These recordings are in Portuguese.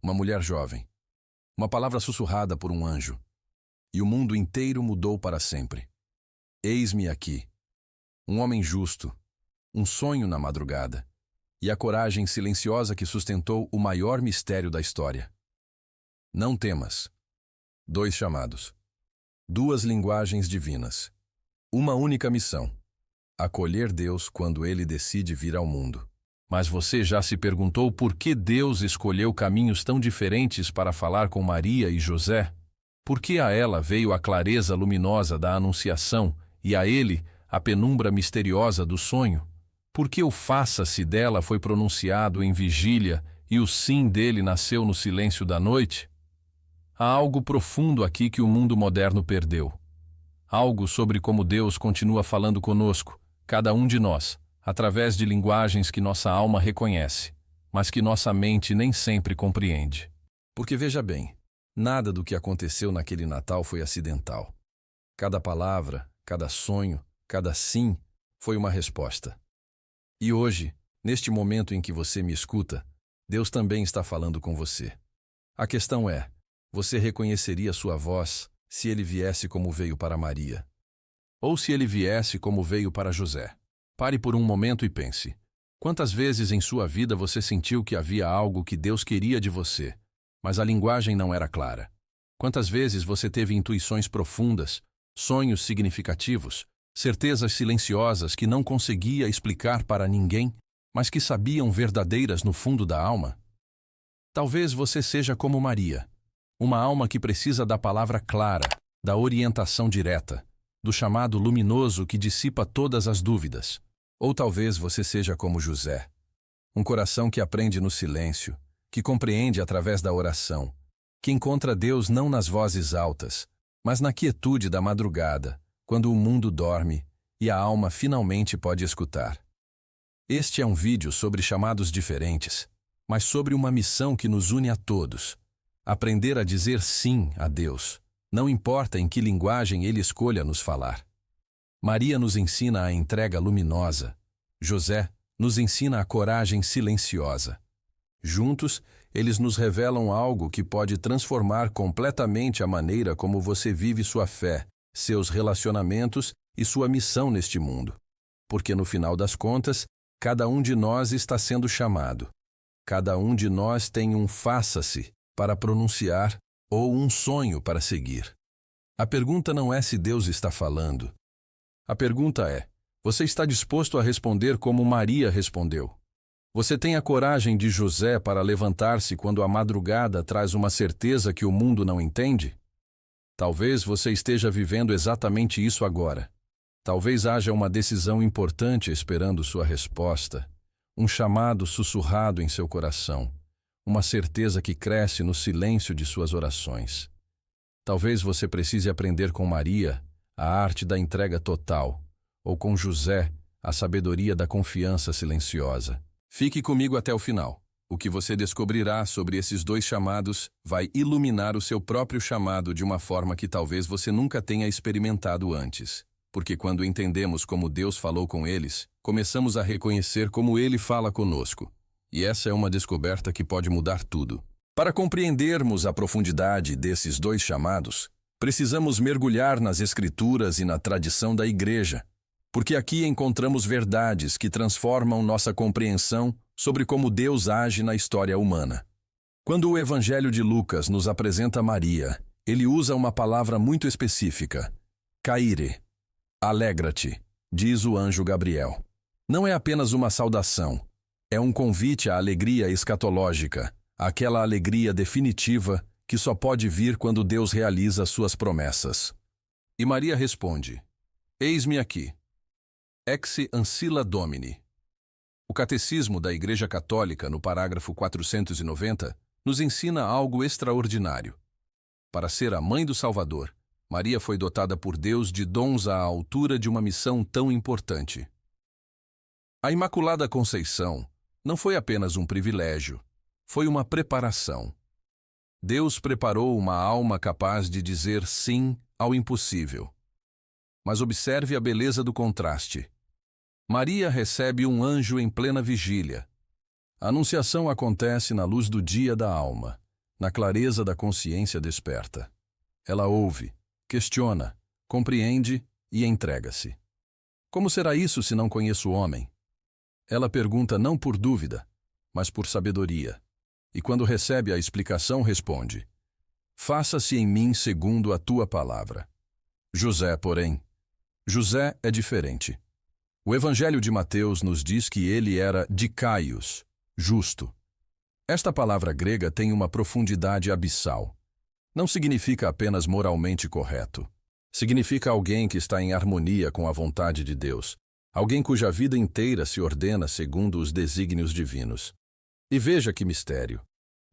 uma mulher jovem, uma palavra sussurrada por um anjo, e o mundo inteiro mudou para sempre. Eis-me aqui, um homem justo, um sonho na madrugada, e a coragem silenciosa que sustentou o maior mistério da história. Não temas. 2 chamados. 2 linguagens divinas. Uma única missão: acolher Deus quando Ele decide vir ao mundo. Mas você já se perguntou por que Deus escolheu caminhos tão diferentes para falar com Maria e José? Por que a ela veio a clareza luminosa da Anunciação e a ele a penumbra misteriosa do sonho? Por que o faça-se dela foi pronunciado em vigília e o sim dele nasceu no silêncio da noite? Há algo profundo aqui que o mundo moderno perdeu. Algo sobre como Deus continua falando conosco, cada um de nós, através de linguagens que nossa alma reconhece, mas que nossa mente nem sempre compreende. Porque veja bem, nada do que aconteceu naquele Natal foi acidental. Cada palavra, cada sonho, cada sim foi uma resposta. E hoje, neste momento em que você me escuta, Deus também está falando com você. A questão é, você reconheceria sua voz se ele viesse como veio para Maria? Ou se ele viesse como veio para José? Pare por um momento e pense. Quantas vezes em sua vida você sentiu que havia algo que Deus queria de você, mas a linguagem não era clara? Quantas vezes você teve intuições profundas, sonhos significativos, certezas silenciosas que não conseguia explicar para ninguém, mas que sabiam verdadeiras no fundo da alma? Talvez você seja como Maria, uma alma que precisa da palavra clara, da orientação direta, do chamado luminoso que dissipa todas as dúvidas. Ou talvez você seja como José, um coração que aprende no silêncio, que compreende através da oração, que encontra Deus não nas vozes altas, mas na quietude da madrugada, quando o mundo dorme e a alma finalmente pode escutar. Este é um vídeo sobre chamados diferentes, mas sobre uma missão que nos une a todos: aprender a dizer sim a Deus, não importa em que linguagem Ele escolha nos falar. Maria nos ensina a entrega luminosa. José nos ensina a coragem silenciosa. Juntos, eles nos revelam algo que pode transformar completamente a maneira como você vive sua fé, seus relacionamentos e sua missão neste mundo. Porque no final das contas, cada um de nós está sendo chamado. Cada um de nós tem um faça-se para pronunciar ou um sonho para seguir. A pergunta não é se Deus está falando. A pergunta é: você está disposto a responder como Maria respondeu? Você tem a coragem de José para levantar-se quando a madrugada traz uma certeza que o mundo não entende? Talvez você esteja vivendo exatamente isso agora. Talvez haja uma decisão importante esperando sua resposta, um chamado sussurrado em seu coração, uma certeza que cresce no silêncio de suas orações. Talvez você precise aprender com Maria a arte da entrega total, ou com José, a sabedoria da confiança silenciosa. Fique comigo até o final. O que você descobrirá sobre esses 2 chamados vai iluminar o seu próprio chamado de uma forma que talvez você nunca tenha experimentado antes. Porque quando entendemos como Deus falou com eles, começamos a reconhecer como Ele fala conosco. E essa é uma descoberta que pode mudar tudo. Para compreendermos a profundidade desses 2 chamados, precisamos mergulhar nas Escrituras e na tradição da Igreja, porque aqui encontramos verdades que transformam nossa compreensão sobre como Deus age na história humana. Quando o Evangelho de Lucas nos apresenta Maria, ele usa uma palavra muito específica: caire. Alegra-te, diz o anjo Gabriel. Não é apenas uma saudação, é um convite à alegria escatológica, aquela alegria definitiva que só pode vir quando Deus realiza suas promessas. E Maria responde: eis-me aqui. Ex ancilla Domini. O Catecismo da Igreja Católica, no parágrafo 490, nos ensina algo extraordinário. Para ser a mãe do Salvador, Maria foi dotada por Deus de dons à altura de uma missão tão importante. A Imaculada Conceição não foi apenas um privilégio, foi uma preparação. Deus preparou uma alma capaz de dizer sim ao impossível. Mas observe a beleza do contraste. Maria recebe um anjo em plena vigília. A anunciação acontece na luz do dia da alma, na clareza da consciência desperta. Ela ouve, questiona, compreende e entrega-se. Como será isso se não conheço o homem? Ela pergunta não por dúvida, mas por sabedoria. E quando recebe a explicação, responde: faça-se em mim segundo a tua palavra. José, porém, José é diferente. O Evangelho de Mateus nos diz que ele era dikaios, justo. Esta palavra grega tem uma profundidade abissal. Não significa apenas moralmente correto. Significa alguém que está em harmonia com a vontade de Deus, alguém cuja vida inteira se ordena segundo os desígnios divinos. E veja que mistério.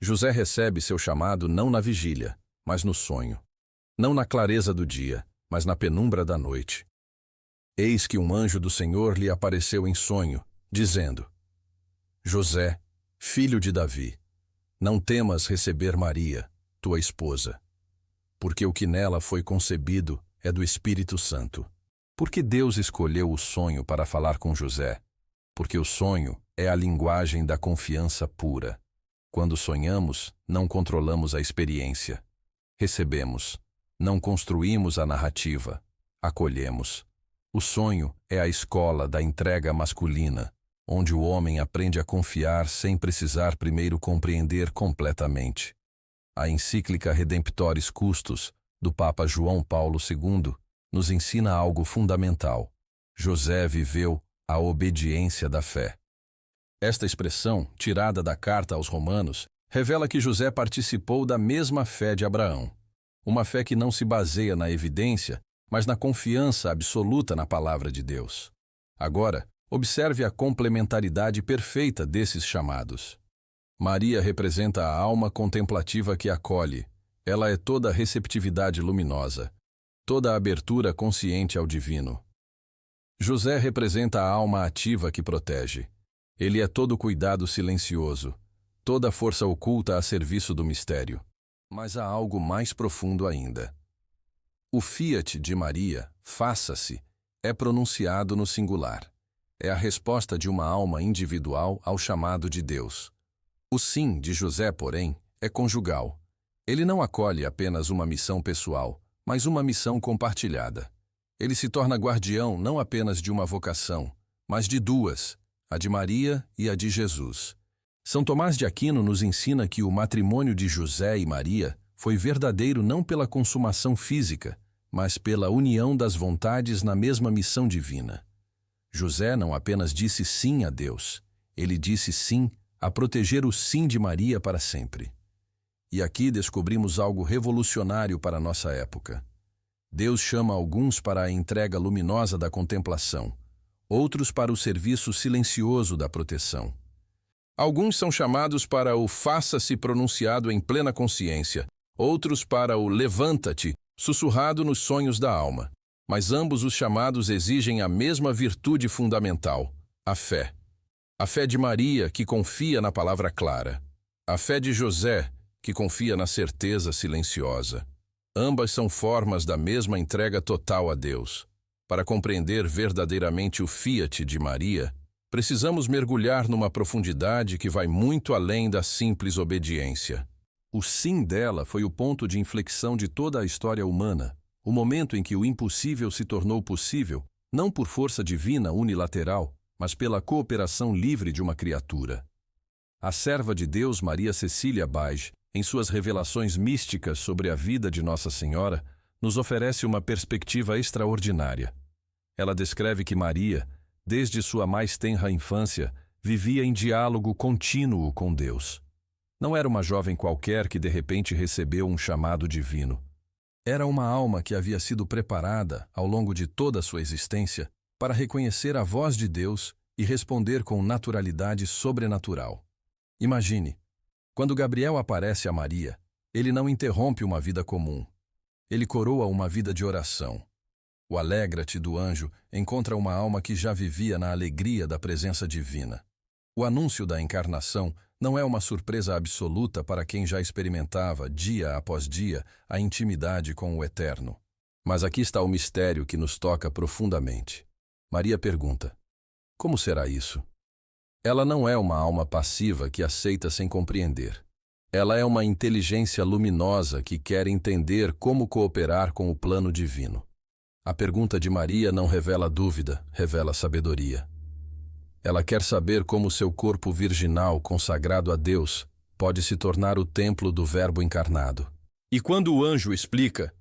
José recebe seu chamado não na vigília, mas no sonho. Não na clareza do dia, mas na penumbra da noite. Eis que um anjo do Senhor lhe apareceu em sonho, dizendo: José, filho de Davi, não temas receber Maria, tua esposa, porque o que nela foi concebido é do Espírito Santo. Porque Deus escolheu o sonho para falar com José? Porque o sonho é a linguagem da confiança pura. Quando sonhamos, não controlamos a experiência. Recebemos, não construímos a narrativa, acolhemos. O sonho é a escola da entrega masculina, onde o homem aprende a confiar sem precisar primeiro compreender completamente. A encíclica Redemptoris Custos, do Papa João Paulo II, nos ensina algo fundamental. José viveu a obediência da fé. Esta expressão, tirada da carta aos Romanos, revela que José participou da mesma fé de Abraão. Uma fé que não se baseia na evidência, mas na confiança absoluta na palavra de Deus. Agora, observe a complementaridade perfeita desses chamados. Maria representa a alma contemplativa que acolhe. Ela é toda a receptividade luminosa, toda a abertura consciente ao divino. José representa a alma ativa que protege. Ele é todo o cuidado silencioso, toda a força oculta a serviço do mistério. Mas há algo mais profundo ainda. O fiat de Maria, faça-se, é pronunciado no singular. É a resposta de uma alma individual ao chamado de Deus. O sim de José, porém, é conjugal. Ele não acolhe apenas uma missão pessoal, mas uma missão compartilhada. Ele se torna guardião não apenas de uma vocação, mas de duas, a de Maria e a de Jesus. São Tomás de Aquino nos ensina que o matrimônio de José e Maria foi verdadeiro não pela consumação física, mas pela união das vontades na mesma missão divina. José não apenas disse sim a Deus, ele disse sim a proteger o sim de Maria para sempre. E aqui descobrimos algo revolucionário para a nossa época. Deus chama alguns para a entrega luminosa da contemplação, outros para o serviço silencioso da proteção. Alguns são chamados para o faça-se pronunciado em plena consciência, outros para o levanta-te, sussurrado nos sonhos da alma. Mas ambos os chamados exigem a mesma virtude fundamental, a fé. A fé de Maria, que confia na palavra clara. A fé de José, que confia na certeza silenciosa. Ambas são formas da mesma entrega total a Deus. Para compreender verdadeiramente o fiat de Maria, precisamos mergulhar numa profundidade que vai muito além da simples obediência. O sim dela foi o ponto de inflexão de toda a história humana, o momento em que o impossível se tornou possível, não por força divina unilateral, mas pela cooperação livre de uma criatura. A serva de Deus Maria Cecília Bage, em suas revelações místicas sobre a vida de Nossa Senhora, nos oferece uma perspectiva extraordinária. Ela descreve que Maria, desde sua mais tenra infância, vivia em diálogo contínuo com Deus. Não era uma jovem qualquer que de repente recebeu um chamado divino. Era uma alma que havia sido preparada, ao longo de toda a sua existência, para reconhecer a voz de Deus e responder com naturalidade sobrenatural. Imagine, quando Gabriel aparece a Maria, ele não interrompe uma vida comum. Ele coroa uma vida de oração. O alegra-te do anjo encontra uma alma que já vivia na alegria da presença divina. O anúncio da encarnação não é uma surpresa absoluta para quem já experimentava, dia após dia, a intimidade com o Eterno. Mas aqui está o mistério que nos toca profundamente. Maria pergunta: como será isso? Ela não é uma alma passiva que aceita sem compreender. Ela é uma inteligência luminosa que quer entender como cooperar com o plano divino. A pergunta de Maria não revela dúvida, revela sabedoria. Ela quer saber como seu corpo virginal, consagrado a Deus, pode se tornar o templo do Verbo encarnado. E quando o anjo explica,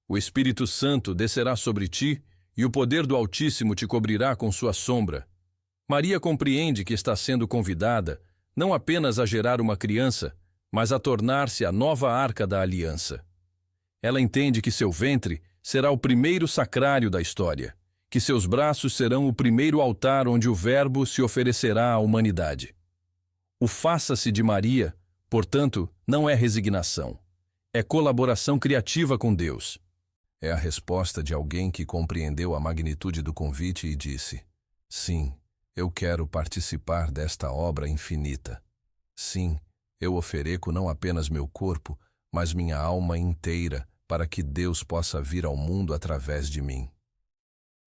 o Espírito Santo descerá sobre ti e o poder do Altíssimo te cobrirá com sua sombra, Maria compreende que está sendo convidada não apenas a gerar uma criança, mas a tornar-se a nova arca da aliança. Ela entende que seu ventre será o primeiro sacrário da história, que seus braços serão o primeiro altar onde o Verbo se oferecerá à humanidade. O faça-se de Maria, portanto, não é resignação. É colaboração criativa com Deus. É a resposta de alguém que compreendeu a magnitude do convite e disse: sim, eu quero participar desta obra infinita. Sim, eu ofereço não apenas meu corpo, mas minha alma inteira para que Deus possa vir ao mundo através de mim.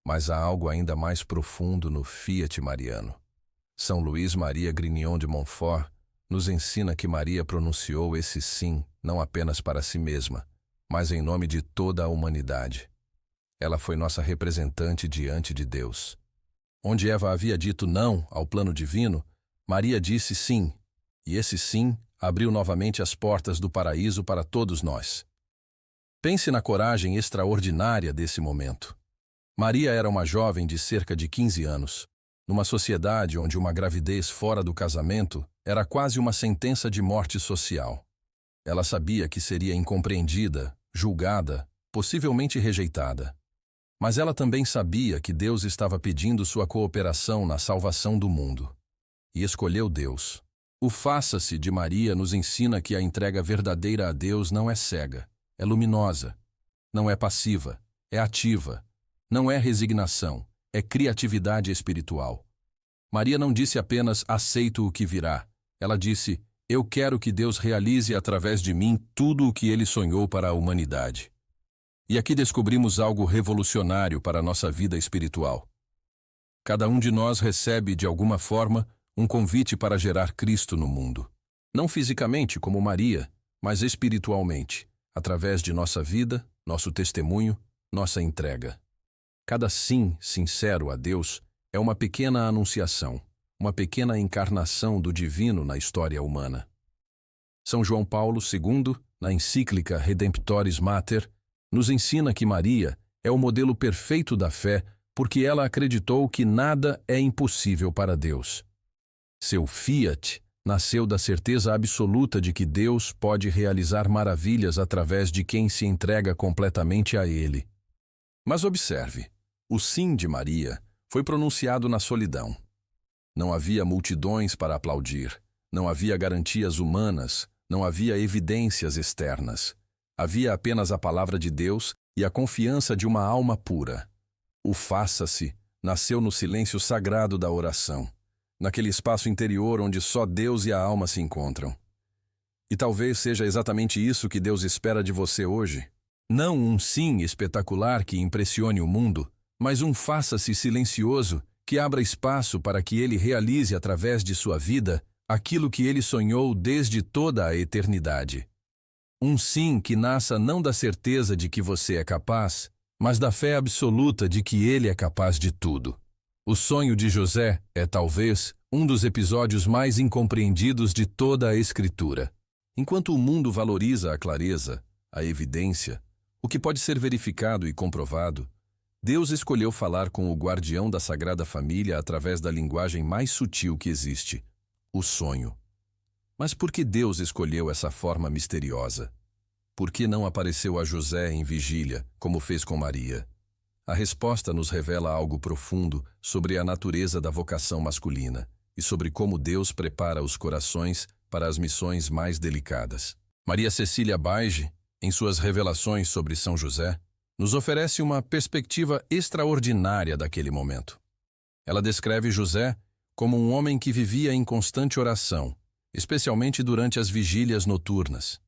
Mas há algo ainda mais profundo no fiat mariano. São Luís Maria Grignion de Montfort nos ensina que Maria pronunciou esse sim não apenas para si mesma, mas em nome de toda a humanidade. Ela foi nossa representante diante de Deus. Onde Eva havia dito não ao plano divino, Maria disse sim, e esse sim abriu novamente as portas do paraíso para todos nós. Pense na coragem extraordinária desse momento. Maria era uma jovem de cerca de 15 anos, numa sociedade onde uma gravidez fora do casamento era quase uma sentença de morte social. Ela sabia que seria incompreendida, julgada, possivelmente rejeitada. Mas ela também sabia que Deus estava pedindo sua cooperação na salvação do mundo. E escolheu Deus. O faça-se de Maria nos ensina que a entrega verdadeira a Deus não é cega, é luminosa. Não é passiva, é ativa. Não é resignação, é criatividade espiritual. Maria não disse apenas aceito o que virá. Ela disse, eu quero que Deus realize através de mim tudo o que Ele sonhou para a humanidade. E aqui descobrimos algo revolucionário para a nossa vida espiritual. Cada um de nós recebe, de alguma forma, um convite para gerar Cristo no mundo. Não fisicamente, como Maria, mas espiritualmente, através de nossa vida, nosso testemunho, nossa entrega. Cada sim sincero a Deus é uma pequena anunciação, uma pequena encarnação do divino na história humana. São João Paulo II, na encíclica Redemptoris Mater, nos ensina que Maria é o modelo perfeito da fé porque ela acreditou que nada é impossível para Deus. Seu fiat nasceu da certeza absoluta de que Deus pode realizar maravilhas através de quem se entrega completamente a Ele. Mas observe, o sim de Maria foi pronunciado na solidão. Não havia multidões para aplaudir, não havia garantias humanas, não havia evidências externas. Havia apenas a palavra de Deus e a confiança de uma alma pura. O faça-se nasceu no silêncio sagrado da oração, naquele espaço interior onde só Deus e a alma se encontram. E talvez seja exatamente isso que Deus espera de você hoje. Não um sim espetacular que impressione o mundo, mas um faça-se silencioso que abra espaço para que Ele realize através de sua vida aquilo que Ele sonhou desde toda a eternidade. Um sim que nasça não da certeza de que você é capaz, mas da fé absoluta de que Ele é capaz de tudo. O sonho de José é, talvez, um dos episódios mais incompreendidos de toda a Escritura. Enquanto o mundo valoriza a clareza, a evidência, o que pode ser verificado e comprovado, Deus escolheu falar com o guardião da Sagrada Família através da linguagem mais sutil que existe, o sonho. Mas por que Deus escolheu essa forma misteriosa? Por que não apareceu a José em vigília, como fez com Maria? A resposta nos revela algo profundo sobre a natureza da vocação masculina e sobre como Deus prepara os corações para as missões mais delicadas. Maria Cecília Baige, em suas revelações sobre São José, nos oferece uma perspectiva extraordinária daquele momento. Ela descreve José como um homem que vivia em constante oração, especialmente durante as vigílias noturnas.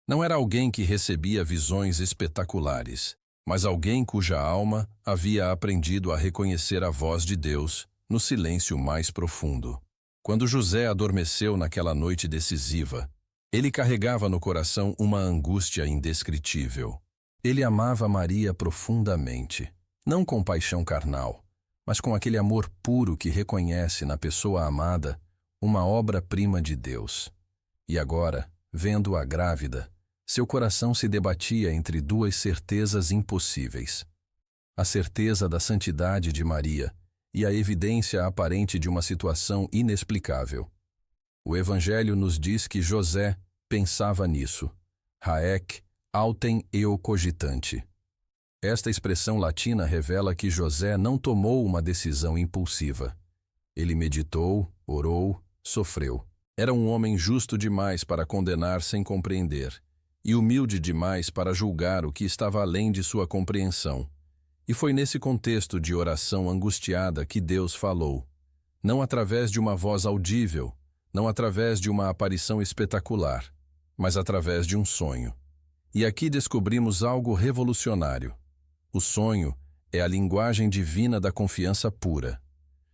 Não era alguém que recebia visões espetaculares, mas alguém cuja alma havia aprendido a reconhecer a voz de Deus no silêncio mais profundo. Quando José adormeceu naquela noite decisiva, Ele carregava no coração uma angústia indescritível. Ele amava Maria profundamente, não com paixão carnal, mas com aquele amor puro que reconhece na pessoa amada uma obra-prima de Deus. E agora, vendo-a grávida, seu coração se debatia entre duas certezas impossíveis: a certeza da santidade de Maria e a evidência aparente de uma situação inexplicável. O Evangelho nos diz que José pensava nisso. Haec autem eo cogitante. Esta expressão latina revela que José não tomou uma decisão impulsiva. Ele meditou, orou, sofreu. Era um homem justo demais para condenar sem compreender, e humilde demais para julgar o que estava além de sua compreensão. E foi nesse contexto de oração angustiada que Deus falou, não através de uma voz audível, não através de uma aparição espetacular, mas através de um sonho. E aqui descobrimos algo revolucionário. O sonho é a linguagem divina da confiança pura.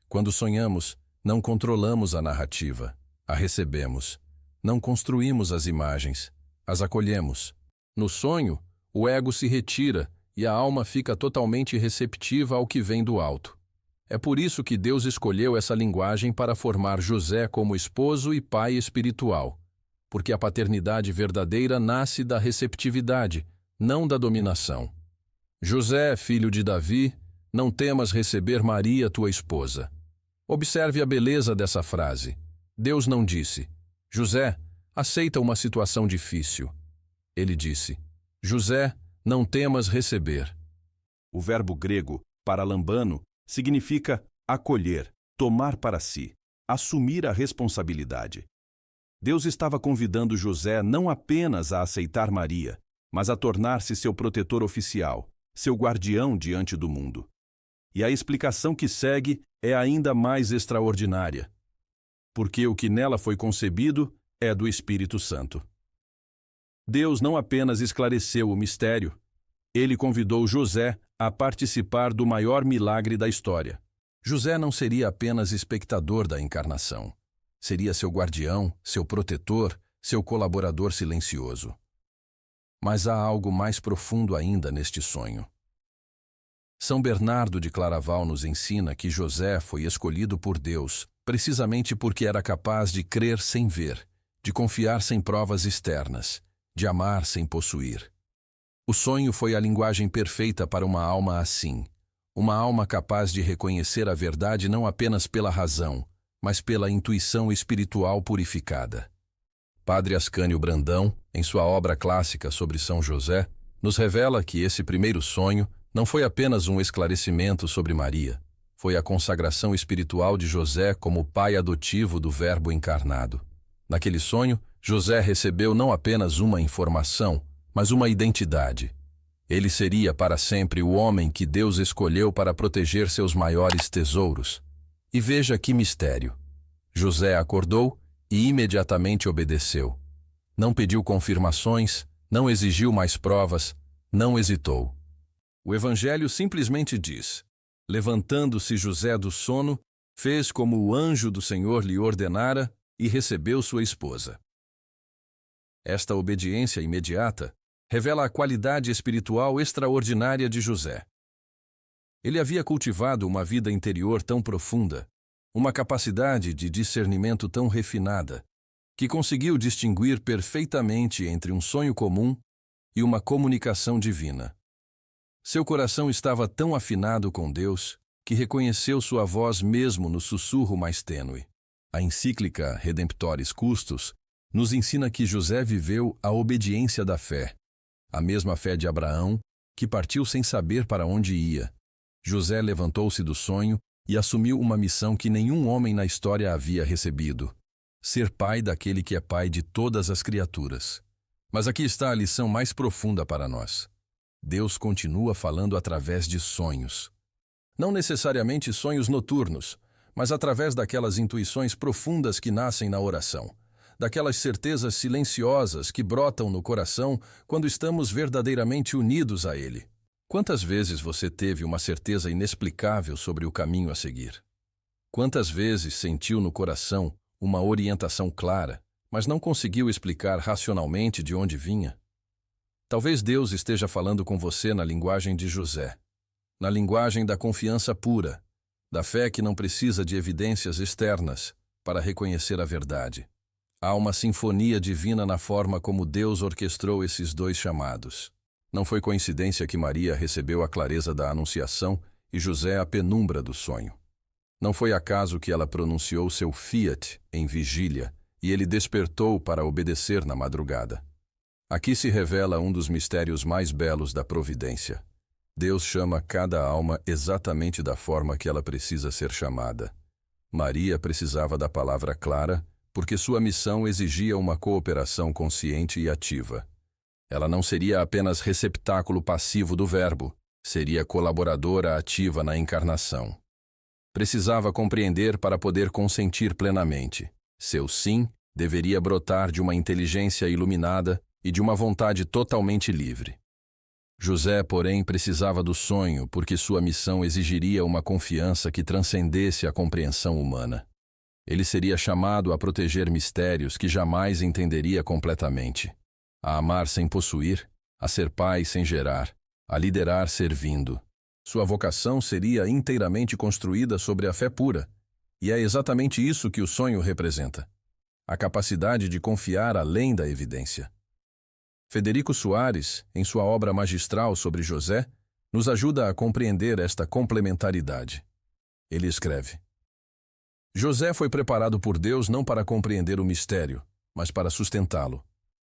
Quando sonhamos, não controlamos a narrativa, a recebemos. Não construímos as imagens, as acolhemos. No sonho, o ego se retira e a alma fica totalmente receptiva ao que vem do alto. É por isso que Deus escolheu essa linguagem para formar José como esposo e pai espiritual, porque a paternidade verdadeira nasce da receptividade, não da dominação. José, filho de Davi, não temas receber Maria, tua esposa. Observe a beleza dessa frase. Deus não disse: José, aceita uma situação difícil. Ele disse: José, não temas receber. O verbo grego paralambano significa acolher, tomar para si, assumir a responsabilidade. Deus estava convidando José não apenas a aceitar Maria, mas a tornar-se seu protetor oficial, seu guardião diante do mundo. E a explicação que segue é ainda mais extraordinária, porque o que nela foi concebido é do Espírito Santo. Deus não apenas esclareceu o mistério, ele convidou José a participar do maior milagre da história. José não seria apenas espectador da encarnação. Seria seu guardião, seu protetor, seu colaborador silencioso. Mas há algo mais profundo ainda neste sonho. São Bernardo de Claraval nos ensina que José foi escolhido por Deus precisamente porque era capaz de crer sem ver, de confiar sem provas externas, de amar sem possuir. O sonho foi a linguagem perfeita para uma alma assim, uma alma capaz de reconhecer a verdade não apenas pela razão, mas pela intuição espiritual purificada. Padre Ascânio Brandão, em sua obra clássica sobre São José, nos revela que esse primeiro sonho não foi apenas um esclarecimento sobre Maria, foi a consagração espiritual de José como pai adotivo do Verbo encarnado. Naquele sonho, José recebeu não apenas uma informação, mas uma identidade. Ele seria para sempre o homem que Deus escolheu para proteger seus maiores tesouros. E veja que mistério. José acordou e imediatamente obedeceu. Não pediu confirmações, não exigiu mais provas, não hesitou. O Evangelho simplesmente diz: levantando-se José do sono, fez como o anjo do Senhor lhe ordenara e recebeu sua esposa. Esta obediência imediata revela a qualidade espiritual extraordinária de José. Ele havia cultivado uma vida interior tão profunda, uma capacidade de discernimento tão refinada, que conseguiu distinguir perfeitamente entre um sonho comum e uma comunicação divina. Seu coração estava tão afinado com Deus que reconheceu sua voz mesmo no sussurro mais tênue. A encíclica Redemptoris Custos nos ensina que José viveu a obediência da fé, a mesma fé de Abraão, que partiu sem saber para onde ia. José levantou-se do sonho e assumiu uma missão que nenhum homem na história havia recebido: ser pai daquele que é pai de todas as criaturas. Mas aqui está a lição mais profunda para nós. Deus continua falando através de sonhos. Não necessariamente sonhos noturnos, mas através daquelas intuições profundas que nascem na oração, daquelas certezas silenciosas que brotam no coração quando estamos verdadeiramente unidos a Ele. Quantas vezes você teve uma certeza inexplicável sobre o caminho a seguir? Quantas vezes sentiu no coração uma orientação clara, mas não conseguiu explicar racionalmente de onde vinha. Talvez Deus esteja falando com você na linguagem de José, na linguagem da confiança pura, da fé que não precisa de evidências externas para reconhecer a verdade. Há uma sinfonia divina na forma como Deus orquestrou esses dois chamados. Não foi coincidência que Maria recebeu a clareza da anunciação e José a penumbra do sonho. Não foi acaso que ela pronunciou seu fiat em vigília e ele despertou para obedecer na madrugada. Aqui se revela um dos mistérios mais belos da providência. Deus chama cada alma exatamente da forma que ela precisa ser chamada. Maria precisava da palavra clara, porque sua missão exigia uma cooperação consciente e ativa. Ela não seria apenas receptáculo passivo do Verbo, seria colaboradora ativa na encarnação. Precisava compreender para poder consentir plenamente. Seu sim deveria brotar de uma inteligência iluminada e de uma vontade totalmente livre. José, porém, precisava do sonho porque sua missão exigiria uma confiança que transcendesse a compreensão humana. Ele seria chamado a proteger mistérios que jamais entenderia completamente, a amar sem possuir, a ser pai sem gerar, a liderar servindo. Sua vocação seria inteiramente construída sobre a fé pura, e é exatamente isso que o sonho representa: a capacidade de confiar além da evidência. Federico Soares, em sua obra magistral sobre José, nos ajuda a compreender esta complementaridade. Ele escreve: José foi preparado por Deus não para compreender o mistério, mas para sustentá-lo.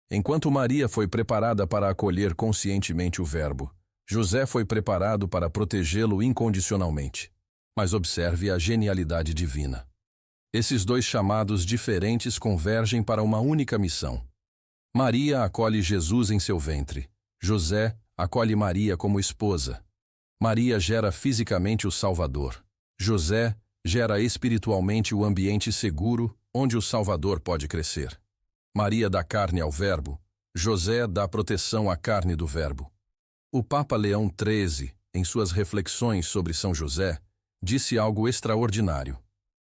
Enquanto Maria foi preparada para acolher conscientemente o Verbo, José foi preparado para protegê-lo incondicionalmente. Mas observe a genialidade divina. Esses dois chamados diferentes convergem para uma única missão. Maria acolhe Jesus em seu ventre. José acolhe Maria como esposa. Maria gera fisicamente o Salvador. José gera espiritualmente o ambiente seguro onde o Salvador pode crescer. Maria dá carne ao Verbo. José dá proteção à carne do Verbo. O Papa Leão XIII, em suas reflexões sobre São José, disse algo extraordinário.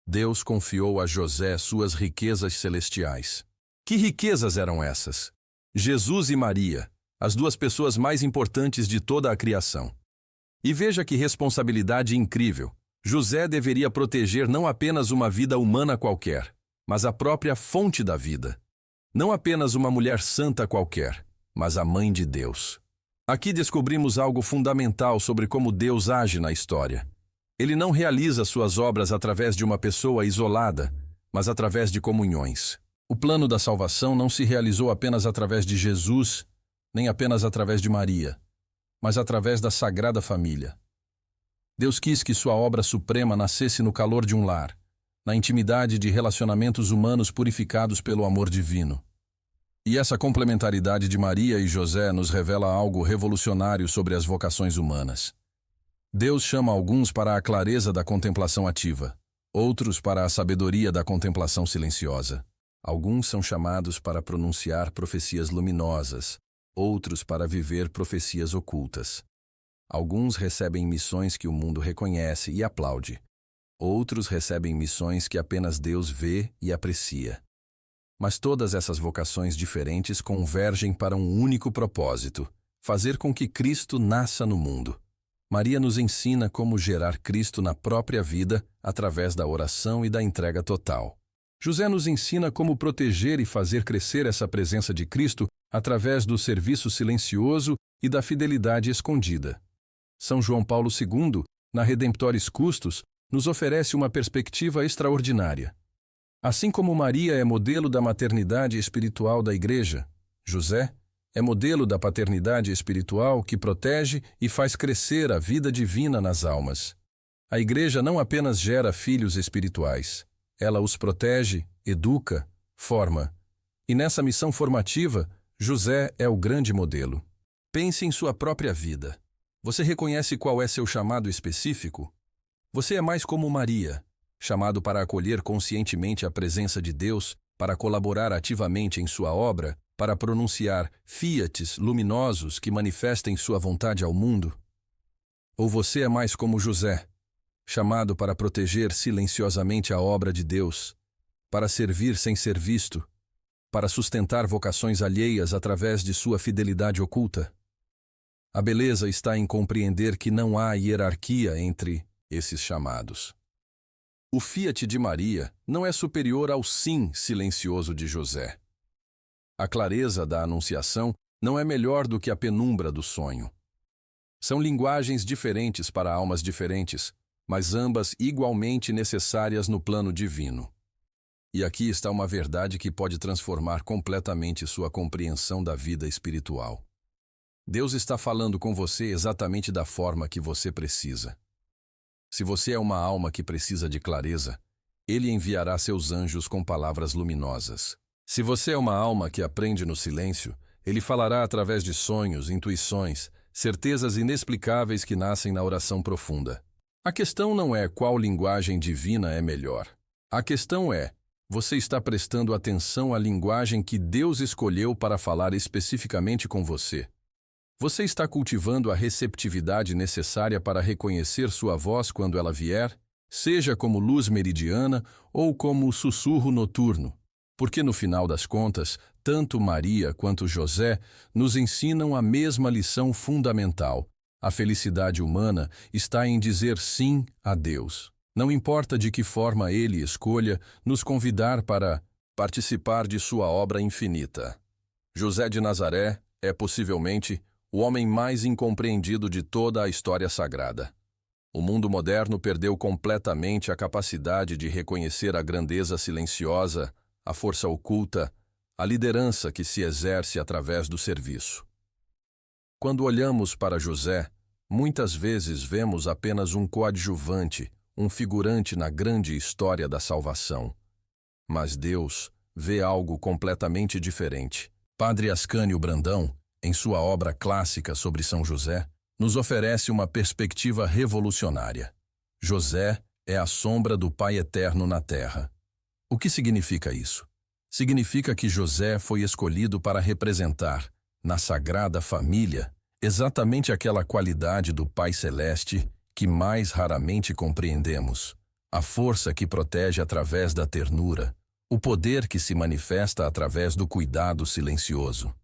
Deus confiou a José suas riquezas celestiais. Que riquezas eram essas? Jesus e Maria, as duas pessoas mais importantes de toda a criação. E veja que responsabilidade incrível. José deveria proteger não apenas uma vida humana qualquer, mas a própria fonte da vida. Não apenas uma mulher santa qualquer, mas a mãe de Deus. Aqui descobrimos algo fundamental sobre como Deus age na história. Ele não realiza suas obras através de uma pessoa isolada, mas através de comunhões. O plano da salvação não se realizou apenas através de Jesus, nem apenas através de Maria, mas através da Sagrada Família. Deus quis que sua obra suprema nascesse no calor de um lar, na intimidade de relacionamentos humanos purificados pelo amor divino. E essa complementaridade de Maria e José nos revela algo revolucionário sobre as vocações humanas. Deus chama alguns para a clareza da contemplação ativa, outros para a sabedoria da contemplação silenciosa. Alguns são chamados para pronunciar profecias luminosas, outros para viver profecias ocultas. Alguns recebem missões que o mundo reconhece e aplaude. Outros recebem missões que apenas Deus vê e aprecia. Mas todas essas vocações diferentes convergem para um único propósito: fazer com que Cristo nasça no mundo. Maria nos ensina como gerar Cristo na própria vida através da oração e da entrega total. José nos ensina como proteger e fazer crescer essa presença de Cristo através do serviço silencioso e da fidelidade escondida. São João Paulo II, na Redemptoris Custos, nos oferece uma perspectiva extraordinária. Assim como Maria é modelo da maternidade espiritual da Igreja, José é modelo da paternidade espiritual que protege e faz crescer a vida divina nas almas. A Igreja não apenas gera filhos espirituais, ela os protege, educa, forma. E nessa missão formativa, José é o grande modelo. Pense em sua própria vida. Você reconhece qual é seu chamado específico? Você é mais como Maria, chamado para acolher conscientemente a presença de Deus, para colaborar ativamente em sua obra, para pronunciar fiates luminosos que manifestem sua vontade ao mundo? Ou você é mais como José, chamado para proteger silenciosamente a obra de Deus, para servir sem ser visto, para sustentar vocações alheias através de sua fidelidade oculta? A beleza está em compreender que não há hierarquia entre esses chamados. O fiat de Maria não é superior ao sim silencioso de José. A clareza da anunciação não é melhor do que a penumbra do sonho. São linguagens diferentes para almas diferentes, mas ambas igualmente necessárias no plano divino. E aqui está uma verdade que pode transformar completamente sua compreensão da vida espiritual. Deus está falando com você exatamente da forma que você precisa. Se você é uma alma que precisa de clareza, Ele enviará seus anjos com palavras luminosas. Se você é uma alma que aprende no silêncio, Ele falará através de sonhos, intuições, certezas inexplicáveis que nascem na oração profunda. A questão não é qual linguagem divina é melhor. A questão é, você está prestando atenção à linguagem que Deus escolheu para falar especificamente com você? Você está cultivando a receptividade necessária para reconhecer sua voz quando ela vier, seja como luz meridiana ou como sussurro noturno? Porque no final das contas, tanto Maria quanto José nos ensinam a mesma lição fundamental. A felicidade humana está em dizer sim a Deus. Não importa de que forma Ele escolha nos convidar para participar de sua obra infinita. José de Nazaré é possivelmente o homem mais incompreendido de toda a história sagrada. O mundo moderno perdeu completamente a capacidade de reconhecer a grandeza silenciosa, a força oculta, a liderança que se exerce através do serviço. Quando olhamos para José, muitas vezes vemos apenas um coadjuvante, um figurante na grande história da salvação. Mas Deus vê algo completamente diferente. Padre Ascânio Brandão, em sua obra clássica sobre São José, nos oferece uma perspectiva revolucionária. José é a sombra do Pai Eterno na Terra. O que significa isso? Significa que José foi escolhido para representar, na Sagrada Família, exatamente aquela qualidade do Pai Celeste que mais raramente compreendemos, a força que protege através da ternura, o poder que se manifesta através do cuidado silencioso.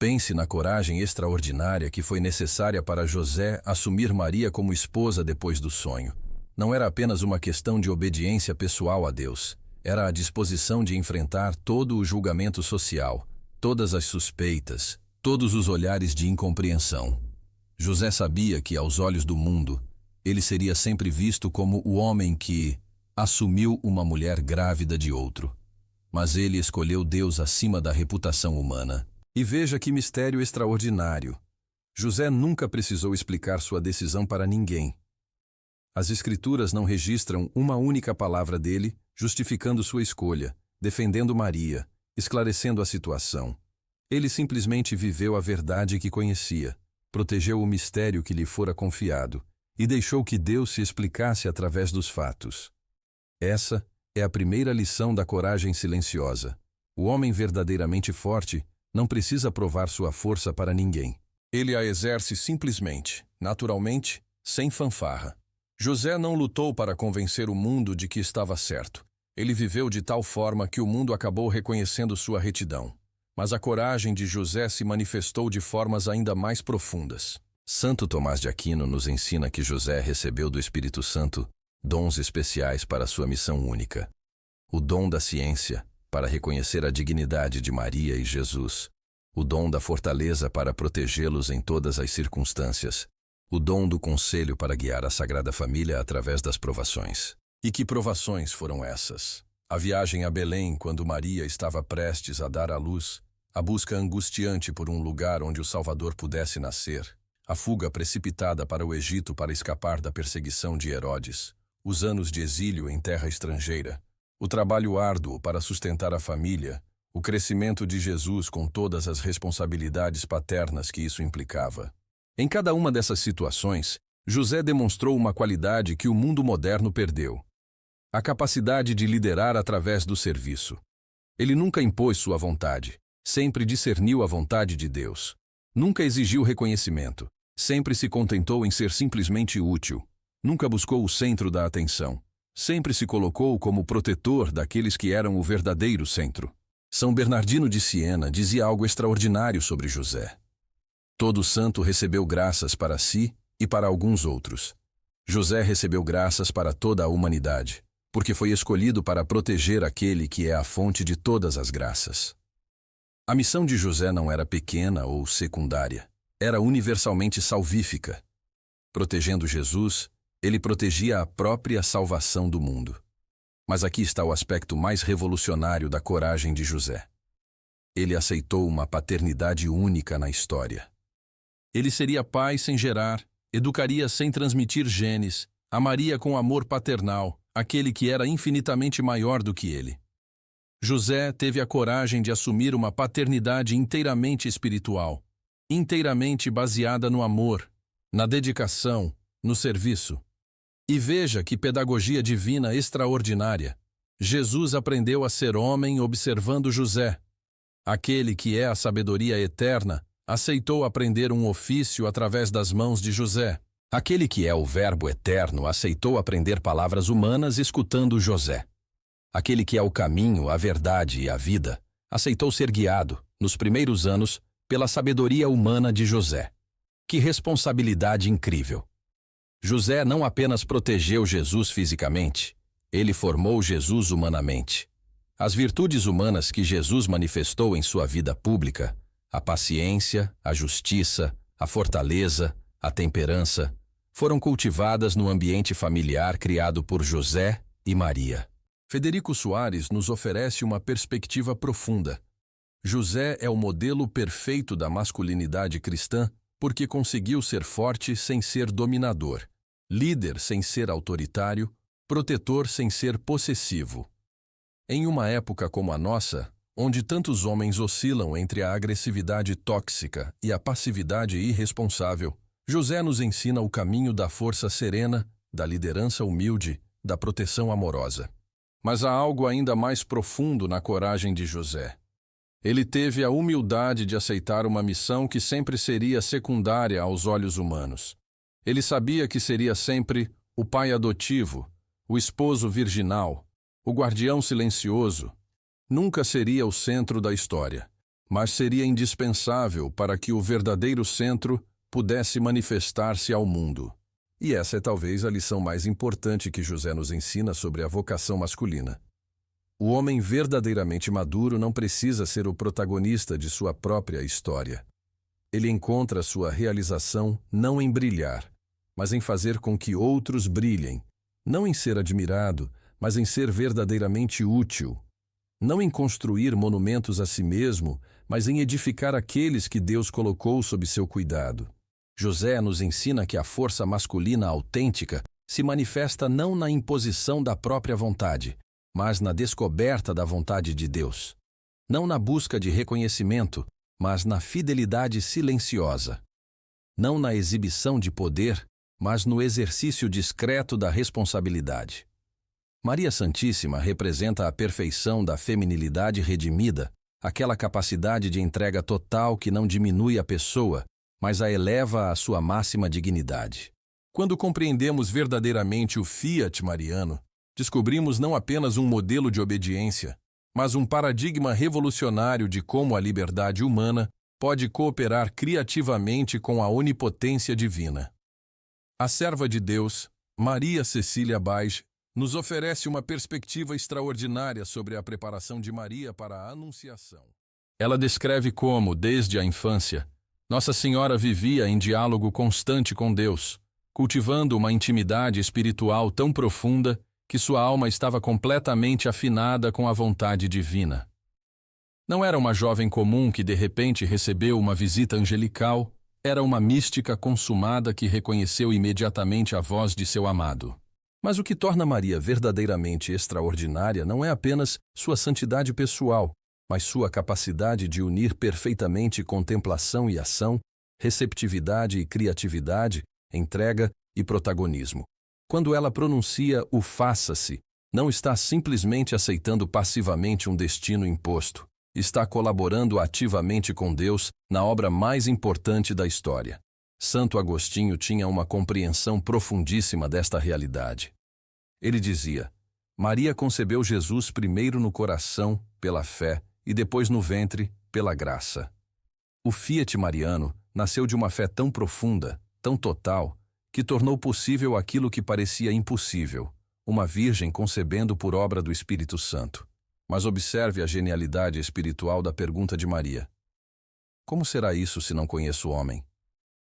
Pense na coragem extraordinária que foi necessária para José assumir Maria como esposa depois do sonho. Não era apenas uma questão de obediência pessoal a Deus, era a disposição de enfrentar todo o julgamento social, todas as suspeitas, todos os olhares de incompreensão. José sabia que, aos olhos do mundo, ele seria sempre visto como o homem que assumiu uma mulher grávida de outro. Mas ele escolheu Deus acima da reputação humana. E veja que mistério extraordinário. José nunca precisou explicar sua decisão para ninguém. As Escrituras não registram uma única palavra dele, justificando sua escolha, defendendo Maria, esclarecendo a situação. Ele simplesmente viveu a verdade que conhecia, protegeu o mistério que lhe fora confiado e deixou que Deus se explicasse através dos fatos. Essa é a primeira lição da coragem silenciosa. O homem verdadeiramente forte não precisa provar sua força para ninguém. Ele a exerce simplesmente, naturalmente, sem fanfarra. José não lutou para convencer o mundo de que estava certo. Ele viveu de tal forma que o mundo acabou reconhecendo sua retidão. Mas a coragem de José se manifestou de formas ainda mais profundas. Santo Tomás de Aquino nos ensina que José recebeu do Espírito Santo dons especiais para sua missão única. O dom da ciência, para reconhecer a dignidade de Maria e Jesus. O dom da fortaleza para protegê-los em todas as circunstâncias. O dom do conselho para guiar a Sagrada Família através das provações. E que provações foram essas? A viagem a Belém, quando Maria estava prestes a dar à luz, a busca angustiante por um lugar onde o Salvador pudesse nascer, a fuga precipitada para o Egito para escapar da perseguição de Herodes, os anos de exílio em terra estrangeira, o trabalho árduo para sustentar a família, o crescimento de Jesus com todas as responsabilidades paternas que isso implicava. Em cada uma dessas situações, José demonstrou uma qualidade que o mundo moderno perdeu: a capacidade de liderar através do serviço. Ele nunca impôs sua vontade, sempre discerniu a vontade de Deus. Nunca exigiu reconhecimento, sempre se contentou em ser simplesmente útil. Nunca buscou o centro da atenção. Sempre se colocou como protetor daqueles que eram o verdadeiro centro. São Bernardino de Siena dizia algo extraordinário sobre José. Todo santo recebeu graças para si e para alguns outros. José recebeu graças para toda a humanidade, porque foi escolhido para proteger aquele que é a fonte de todas as graças. A missão de José não era pequena ou secundária, era universalmente salvífica. Protegendo Jesus, ele protegia a própria salvação do mundo. Mas aqui está o aspecto mais revolucionário da coragem de José. Ele aceitou uma paternidade única na história. Ele seria pai sem gerar, educaria sem transmitir genes, amaria com amor paternal aquele que era infinitamente maior do que ele. José teve a coragem de assumir uma paternidade inteiramente espiritual, inteiramente baseada no amor, na dedicação, no serviço. E veja que pedagogia divina extraordinária. Jesus aprendeu a ser homem observando José. Aquele que é a sabedoria eterna aceitou aprender um ofício através das mãos de José. Aquele que é o Verbo eterno aceitou aprender palavras humanas escutando José. Aquele que é o caminho, a verdade e a vida aceitou ser guiado, nos primeiros anos, pela sabedoria humana de José. Que responsabilidade incrível! José não apenas protegeu Jesus fisicamente, ele formou Jesus humanamente. As virtudes humanas que Jesus manifestou em sua vida pública, a paciência, a justiça, a fortaleza, a temperança, foram cultivadas no ambiente familiar criado por José e Maria. Federico Soares nos oferece uma perspectiva profunda. José é o modelo perfeito da masculinidade cristã porque conseguiu ser forte sem ser dominador, líder sem ser autoritário, protetor sem ser possessivo. Em uma época como a nossa, onde tantos homens oscilam entre a agressividade tóxica e a passividade irresponsável, José nos ensina o caminho da força serena, da liderança humilde, da proteção amorosa. Mas há algo ainda mais profundo na coragem de José. Ele teve a humildade de aceitar uma missão que sempre seria secundária aos olhos humanos. Ele sabia que seria sempre o pai adotivo, o esposo virginal, o guardião silencioso. Nunca seria o centro da história, mas seria indispensável para que o verdadeiro centro pudesse manifestar-se ao mundo. E essa é talvez a lição mais importante que José nos ensina sobre a vocação masculina. O homem verdadeiramente maduro não precisa ser o protagonista de sua própria história. Ele encontra sua realização não em brilhar, mas em fazer com que outros brilhem, não em ser admirado, mas em ser verdadeiramente útil, não em construir monumentos a si mesmo, mas em edificar aqueles que Deus colocou sob seu cuidado. José nos ensina que a força masculina autêntica se manifesta não na imposição da própria vontade, mas na descoberta da vontade de Deus. Não na busca de reconhecimento, mas na fidelidade silenciosa. Não na exibição de poder, mas no exercício discreto da responsabilidade. Maria Santíssima representa a perfeição da feminilidade redimida, aquela capacidade de entrega total que não diminui a pessoa, mas a eleva à sua máxima dignidade. Quando compreendemos verdadeiramente o fiat mariano, descobrimos não apenas um modelo de obediência, mas um paradigma revolucionário de como a liberdade humana pode cooperar criativamente com a onipotência divina. A serva de Deus, Maria Cecília Baix, nos oferece uma perspectiva extraordinária sobre a preparação de Maria para a Anunciação. Ela descreve como, desde a infância, Nossa Senhora vivia em diálogo constante com Deus, cultivando uma intimidade espiritual tão profunda que sua alma estava completamente afinada com a vontade divina. Não era uma jovem comum que de repente recebeu uma visita angelical, era uma mística consumada que reconheceu imediatamente a voz de seu amado. Mas o que torna Maria verdadeiramente extraordinária não é apenas sua santidade pessoal, mas sua capacidade de unir perfeitamente contemplação e ação, receptividade e criatividade, entrega e protagonismo. Quando ela pronuncia o faça-se, não está simplesmente aceitando passivamente um destino imposto, está colaborando ativamente com Deus na obra mais importante da história. Santo Agostinho tinha uma compreensão profundíssima desta realidade. Ele dizia: Maria concebeu Jesus primeiro no coração, pela fé, e depois no ventre, pela graça. O fiat mariano nasceu de uma fé tão profunda, tão total, que tornou possível aquilo que parecia impossível, uma virgem concebendo por obra do Espírito Santo. Mas observe a genialidade espiritual da pergunta de Maria. Como será isso se não conheço o homem?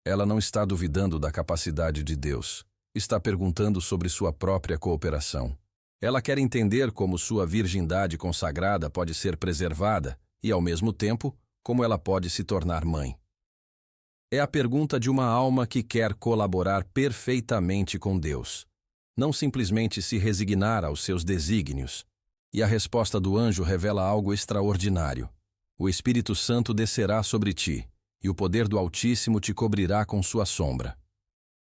Ela não está duvidando da capacidade de Deus. Está perguntando sobre sua própria cooperação. Ela quer entender como sua virgindade consagrada pode ser preservada e, ao mesmo tempo, como ela pode se tornar mãe. É a pergunta de uma alma que quer colaborar perfeitamente com Deus, não simplesmente se resignar aos seus desígnios. E a resposta do anjo revela algo extraordinário. O Espírito Santo descerá sobre ti, e o poder do Altíssimo te cobrirá com sua sombra.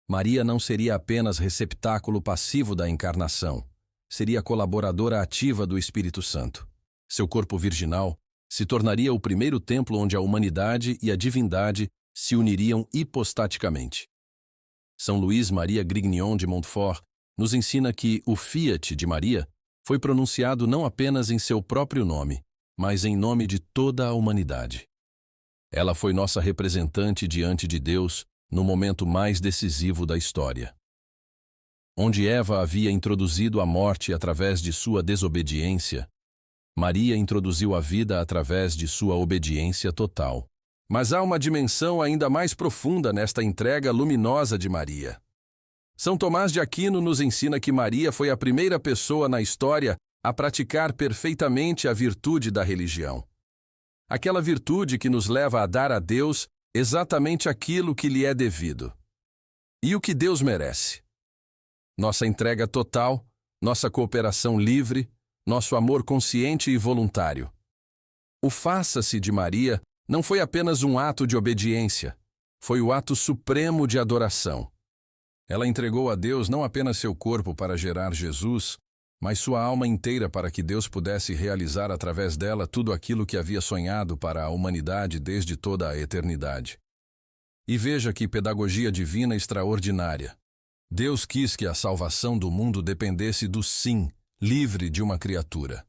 Maria não seria apenas receptáculo passivo da encarnação, seria colaboradora ativa do Espírito Santo. Seu corpo virginal se tornaria o primeiro templo onde a humanidade e a divindade se uniriam hipostaticamente. São Luís Maria Grignion de Montfort nos ensina que o fiat de Maria foi pronunciado não apenas em seu próprio nome, mas em nome de toda a humanidade. Ela foi nossa representante diante de Deus no momento mais decisivo da história. Onde Eva havia introduzido a morte através de sua desobediência, Maria introduziu a vida através de sua obediência total. Mas há uma dimensão ainda mais profunda nesta entrega luminosa de Maria. São Tomás de Aquino nos ensina que Maria foi a primeira pessoa na história a praticar perfeitamente a virtude da religião. Aquela virtude que nos leva a dar a Deus exatamente aquilo que lhe é devido. E o que Deus merece. Nossa entrega total, nossa cooperação livre, nosso amor consciente e voluntário. O faça-se de Maria não foi apenas um ato de obediência, foi o ato supremo de adoração. Ela entregou a Deus não apenas seu corpo para gerar Jesus, mas sua alma inteira para que Deus pudesse realizar através dela tudo aquilo que havia sonhado para a humanidade desde toda a eternidade. E veja que pedagogia divina extraordinária. Deus quis que a salvação do mundo dependesse do sim, livre de uma criatura.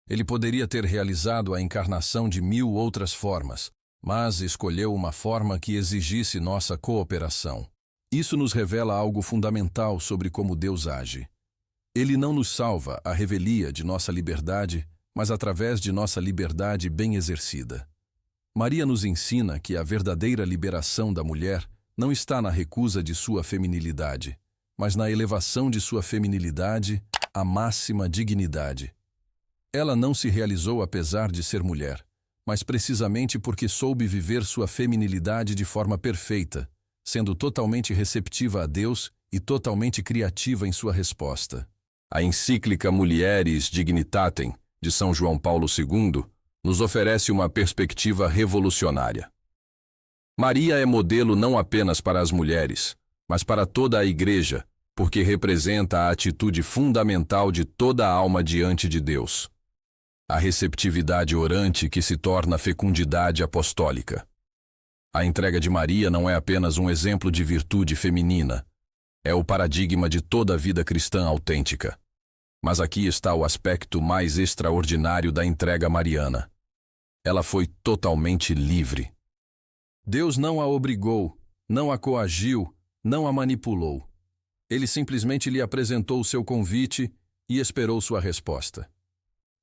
Ele poderia ter realizado a encarnação de 1000 outras formas, mas escolheu uma forma que exigisse nossa cooperação. Isso nos revela algo fundamental sobre como Deus age. Ele não nos salva à revelia de nossa liberdade, mas através de nossa liberdade bem exercida. Maria nos ensina que a verdadeira liberação da mulher não está na recusa de sua feminilidade, mas na elevação de sua feminilidade à máxima dignidade. Ela não se realizou apesar de ser mulher, mas precisamente porque soube viver sua feminilidade de forma perfeita, sendo totalmente receptiva a Deus e totalmente criativa em sua resposta. A encíclica Mulieris Dignitatem, de São João Paulo II, nos oferece uma perspectiva revolucionária. Maria é modelo não apenas para as mulheres, mas para toda a Igreja, porque representa a atitude fundamental de toda a alma diante de Deus. A receptividade orante que se torna fecundidade apostólica. A entrega de Maria não é apenas um exemplo de virtude feminina, é o paradigma de toda a vida cristã autêntica. Mas aqui está o aspecto mais extraordinário da entrega mariana. Ela foi totalmente livre. Deus não a obrigou, não a coagiu, não a manipulou. Ele simplesmente lhe apresentou o seu convite e esperou sua resposta.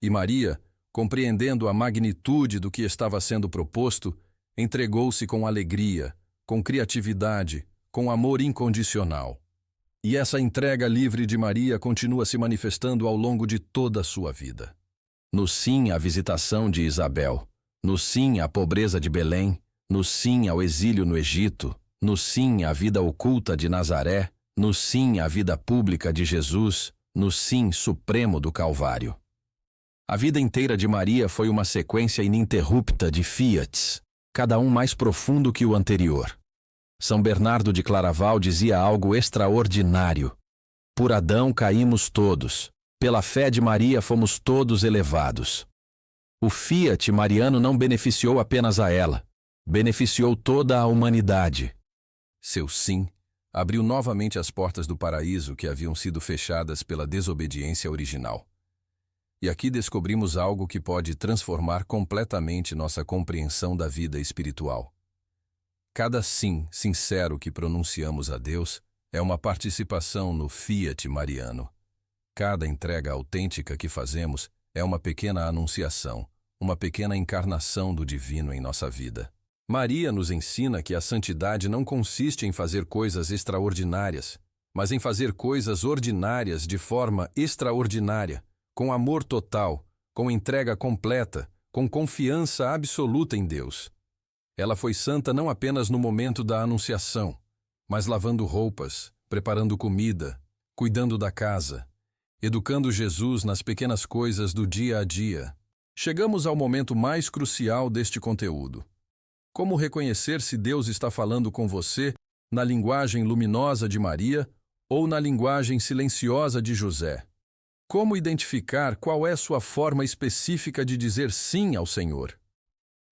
E Maria, compreendendo a magnitude do que estava sendo proposto, entregou-se com alegria, com criatividade, com amor incondicional. E essa entrega livre de Maria continua se manifestando ao longo de toda a sua vida. No sim à visitação de Isabel, no sim à pobreza de Belém, no sim ao exílio no Egito, no sim à vida oculta de Nazaré, no sim à vida pública de Jesus, no sim supremo do Calvário. A vida inteira de Maria foi uma sequência ininterrupta de fiats, cada um mais profundo que o anterior. São Bernardo de Claraval dizia algo extraordinário. Por Adão caímos todos, pela fé de Maria fomos todos elevados. O fiat mariano não beneficiou apenas a ela, beneficiou toda a humanidade. Seu sim abriu novamente as portas do paraíso que haviam sido fechadas pela desobediência original. E aqui descobrimos algo que pode transformar completamente nossa compreensão da vida espiritual. Cada sim sincero que pronunciamos a Deus é uma participação no Fiat mariano. Cada entrega autêntica que fazemos é uma pequena anunciação, uma pequena encarnação do divino em nossa vida. Maria nos ensina que a santidade não consiste em fazer coisas extraordinárias, mas em fazer coisas ordinárias de forma extraordinária, com amor total, com entrega completa, com confiança absoluta em Deus. Ela foi santa não apenas no momento da anunciação, mas lavando roupas, preparando comida, cuidando da casa, educando Jesus nas pequenas coisas do dia a dia. Chegamos ao momento mais crucial deste conteúdo. Como reconhecer se Deus está falando com você na linguagem luminosa de Maria ou na linguagem silenciosa de José? Como identificar qual é sua forma específica de dizer sim ao Senhor?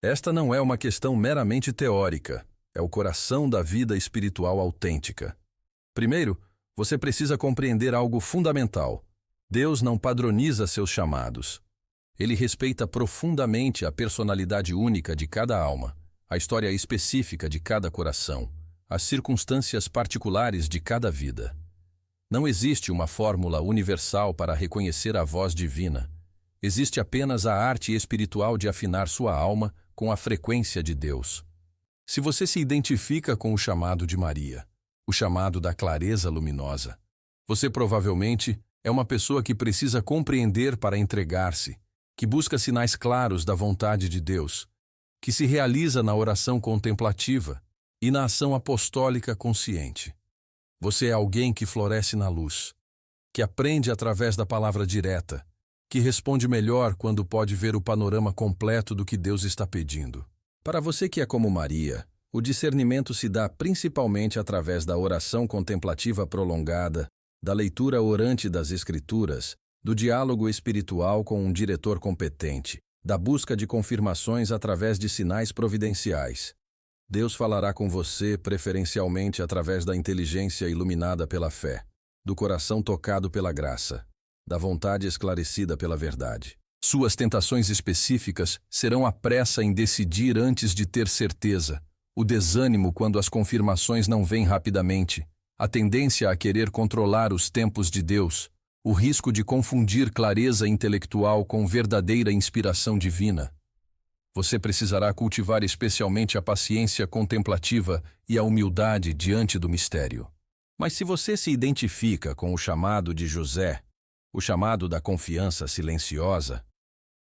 Esta não é uma questão meramente teórica, é o coração da vida espiritual autêntica. Primeiro, você precisa compreender algo fundamental. Deus não padroniza seus chamados. Ele respeita profundamente a personalidade única de cada alma, a história específica de cada coração, as circunstâncias particulares de cada vida. Não existe uma fórmula universal para reconhecer a voz divina. Existe apenas a arte espiritual de afinar sua alma com a frequência de Deus. Se você se identifica com o chamado de Maria, o chamado da clareza luminosa, você provavelmente é uma pessoa que precisa compreender para entregar-se, que busca sinais claros da vontade de Deus, que se realiza na oração contemplativa e na ação apostólica consciente. Você é alguém que floresce na luz, que aprende através da palavra direta, que responde melhor quando pode ver o panorama completo do que Deus está pedindo. Para você que é como Maria, o discernimento se dá principalmente através da oração contemplativa prolongada, da leitura orante das Escrituras, do diálogo espiritual com um diretor competente, da busca de confirmações através de sinais providenciais. Deus falará com você preferencialmente através da inteligência iluminada pela fé, do coração tocado pela graça, da vontade esclarecida pela verdade. Suas tentações específicas serão a pressa em decidir antes de ter certeza, o desânimo quando as confirmações não vêm rapidamente, a tendência a querer controlar os tempos de Deus, o risco de confundir clareza intelectual com verdadeira inspiração divina. Você precisará cultivar especialmente a paciência contemplativa e a humildade diante do mistério. Mas se você se identifica com o chamado de José, o chamado da confiança silenciosa,